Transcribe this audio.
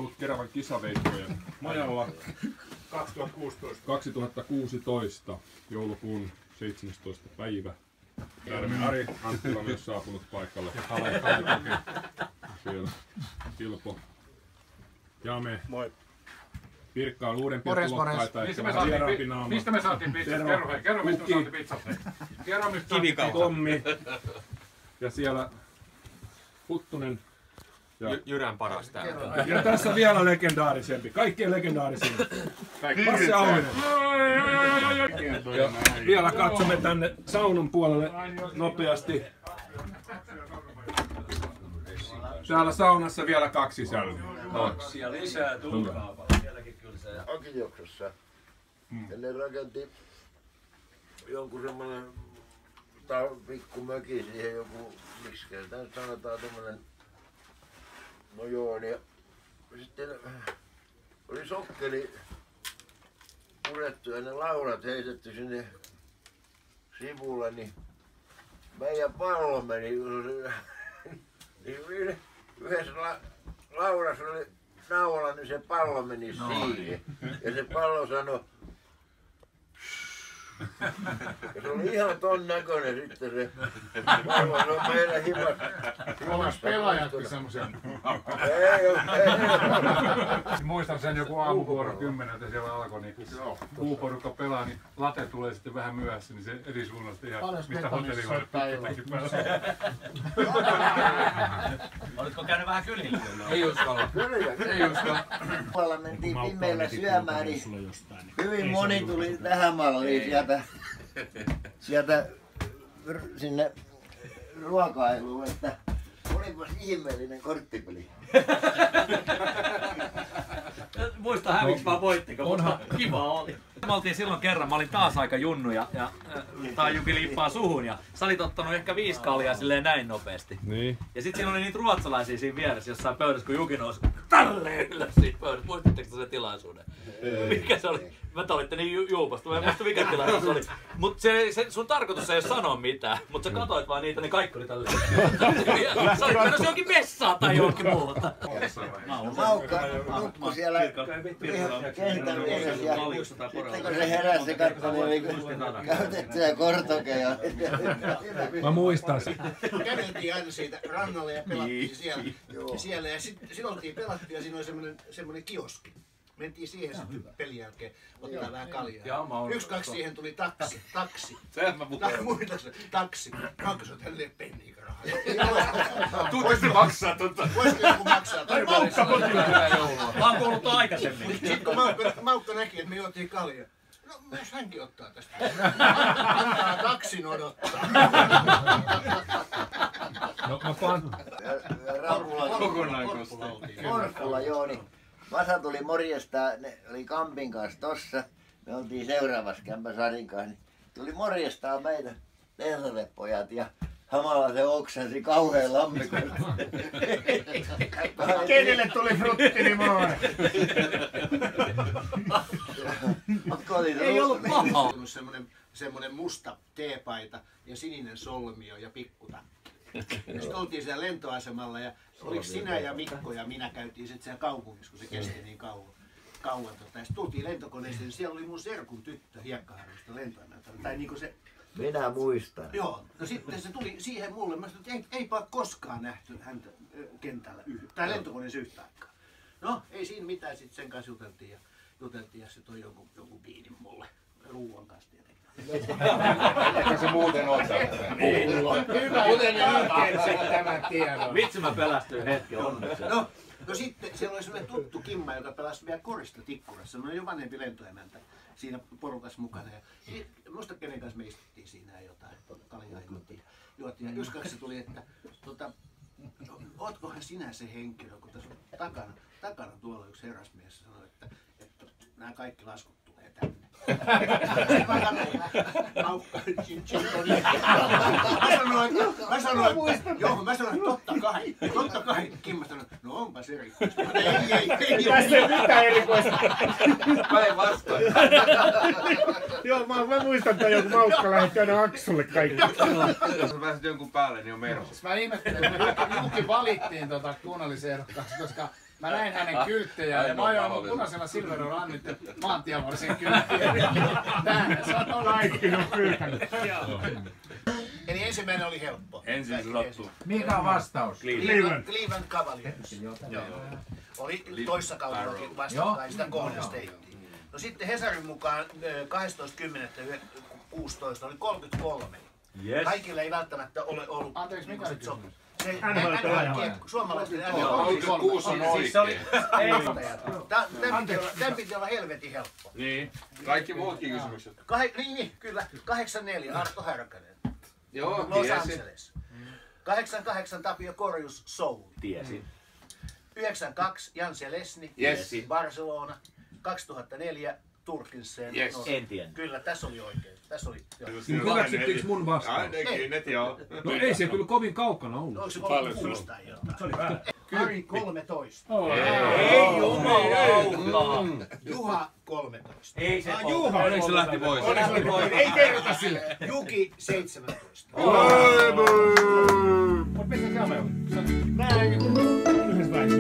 ollut Keravan kisaveikkojen majalla 2016 joulukuun 17. päivä. Järven Ari Anttila on myös saapunut paikalle. Ja Kale siellä Kilpo. Ja me. Moi. Pirkka on uudempia tulokkaita. Mistä me saatiin pizzat? Kerro mistä me saatiin pizzat. Kivikautta. Tommi. Ja siellä Huttunen. Jyrän paras täällä. Ja tässä vielä legendaarisempi. Kaikkein legendaarisempi. Passe Auvinen. Ja vielä katsomme tänne saunan puolelle nopeasti. Täällä saunassa vielä 2 sälliä. Kaksi ja lisää tulkaapa. Akijoksossa. Ja ne rakenti jonkun semmonen pikku möki siihen joku, miksi tämä sanotaan tommonen, no joo, niin sitten oli sokkeli purettu ja ne laudat heitetty sinne sivulle, niin meidän pallo meni, niin yhdessä laudassa oli naula, niin se pallo meni siihen. Ja se pallo sanoi, ja se oli ihan ton näköinen sitten se pallo, se on meidän himas. Olas pelaajatkin semmosia? Ei. Muistan sen joku aamuvuoro 10 siellä alkoi, niin puuporukka pelaa, niin late tulee sitten vähän myöhässä, niin se eri suunnasta ihan mistä hotellihuone pitkätäkin päällä. Oletko käynyt vähän kylillä? Ei uskalla. Ei uskalla. Puolella mentiin pimeillä syömään, niin hyvin moni tuli tähän malliin sieltä sinne ruokailuun, että olipas ihmeellinen korttipeli. Muista häviks vaan voittiko, mutta kiva oli. Me oltiin silloin kerran, mä olin taas aika junnu ja Taajuki liippaa suhun ja sä olit ottanut ehkä 5 kaljaa silleen näin nopeasti. Niin. Ja sit siinä oli niitä ruotsalaisia siinä vieressä jossain pöydässä, kun Juki nousi tälleen ylös siitä pöydästä. Muistitteko se tilaisuuden? Mikä se oli? Mä te olitte niin juupasta, mä en muista mikä tilaisuus oli. Mut se sun tarkoitus ei oo sanoa mitään, mut sä katoit vaan niitä, niin kaikki oli tälleen. Sä olit menossa johonkin vessaan tai johonkin muuta. Maukka nukku siellä kentän vieressä ja sitten kun se heräsi, se katsoi, niin oli käytettyjä kortokeja. Mä muistan sen. Käveltiin aina siitä rannalle ja pelattiin siellä. Ja sitten oltiin pelattu ja siinä oli semmoinen kioski. Mentiin siihen sitten pelin jälkeen ottaa vähän kaljaa. 1-2 siihen tuli taksi. Sehän mä puhuin. Muistatko taksi? Hankko sä tälleen penniä rahaa? Voisi maksaa totta. Voisiko joku maksaa? Tai Maukka Mä oon kuullut aikaisemmin. Sitten kun Maukka näki, että me juotiin kaljaa. No myös hänkin ottaa tästä. Antaa taksin odottaa. No mä pan. Korkulla joo, niin Vasa tuli morjestaan, ne oli Kampin kanssa tossa. Me oltiin seuraavassa kämpä Sarin kanssa, niin tuli morjestaan meidän Lehtovepojat ja samalla se oksensi kauhean lammikon. Kenelle tuli fruttinimaari? Ei ollut pahaa. Semmonen musta teepaita ja sininen solmio ja pikkutakki. Ja sitten oltiin siellä lentoasemalla ja oliko sinä ja Mikko ja minä käytiin sitten siellä kaupungissa, kun se kesti niin kauan. Ja sitten tultiin lentokoneeseen ja siellä oli mun serkun tyttö Hiekkaharjusta lentoemäntänä. Tai niinku se... Minä muistan. Joo, no sitten se tuli siihen mulle. Mä sanoin, että eipä ole koskaan nähty häntä kentällä tai lentokoneessa yhtä aikaa. No ei siinä mitään, sitten sen kanssa juteltiin ja se toi jonkun biinin mulle ruuan kanssa tietenkin. Ehkä se muuten on Hyvä, kuten yhtiössä tämän tiedon. Vitsi mä pelästyin hetken onneksi. No sitten siellä oli sellainen tuttu Kimma, joka pelasi vielä korista tikkurassa. Semmoinen jo vanhempi lentoemäntä siinä porukassa mukana. Ja muista kenen kanssa me istuttiin siinä jotain kaljaa juotiin. Ja yksi kaksi tuli, että ootkohan sinä se henkilö, kun tässä on takana tuolla yksi herrasmies sanoi, että nämä kaikki laskut tulee tänne. Mä sanoin, totta kai. Kimmo sanoi, no onpas erikoista. Ei. Tässä ei mitään erikoista. Päinvastoin. Joo, mä muistan että joku Maukka lähetti aina Aksulle kaikki. Jos pääset jonkun päälle, niin on meno. Mä ihmettelen, että Juki valittiin kunnallisehdokkaasti, koska Mä näin hänen kylttejään ja mä ajoin punaisella Silverilla Annitte maantievarsin kylttejä. Tää sanoo Kaikki on pyytänyt. Eli ensimmäinen oli helppo. Ensin se rottu. Mikä on vastaus? Cleveland Cavaliers. Oli toissa kaudellakin vastakkain, sitä kohdasta tehtiin. No sitten Hesarin mukaan 12.10.16 oli 33. Yes. Kaikilla ei välttämättä ole ollut. Anteeksi, mikä oli kysymys? Suomalaisten kuusi on oikein. Tämän piti olla helvetin helppo. Niin. Kaikki muutkin kysymykset. Niin, kyllä. 84, Arto Härkönen. Joo, Los tiesin. Angeles. 88 Tapio Korjus, Soul. Tiesin. 92 Jan Selesni, Yes. Barcelona. 2004 Turkinsen. Yes. En tiennyt. Kyllä, tässä oli oikein. Tässä oli, joo. Hyväksyttekö mun vastaus? Ainakin net joo. No ei se kyllä kovin kaukana ollut. Oliko se 36 tai jotain? Se oli vähän. Kari 13. Ei jumalauta. Juha 13. Ei se Juha! Onneksi se lähti pois. Ei kerrota sille. Juki 17. Mutta missä se on? Näin. Yhdessä väissä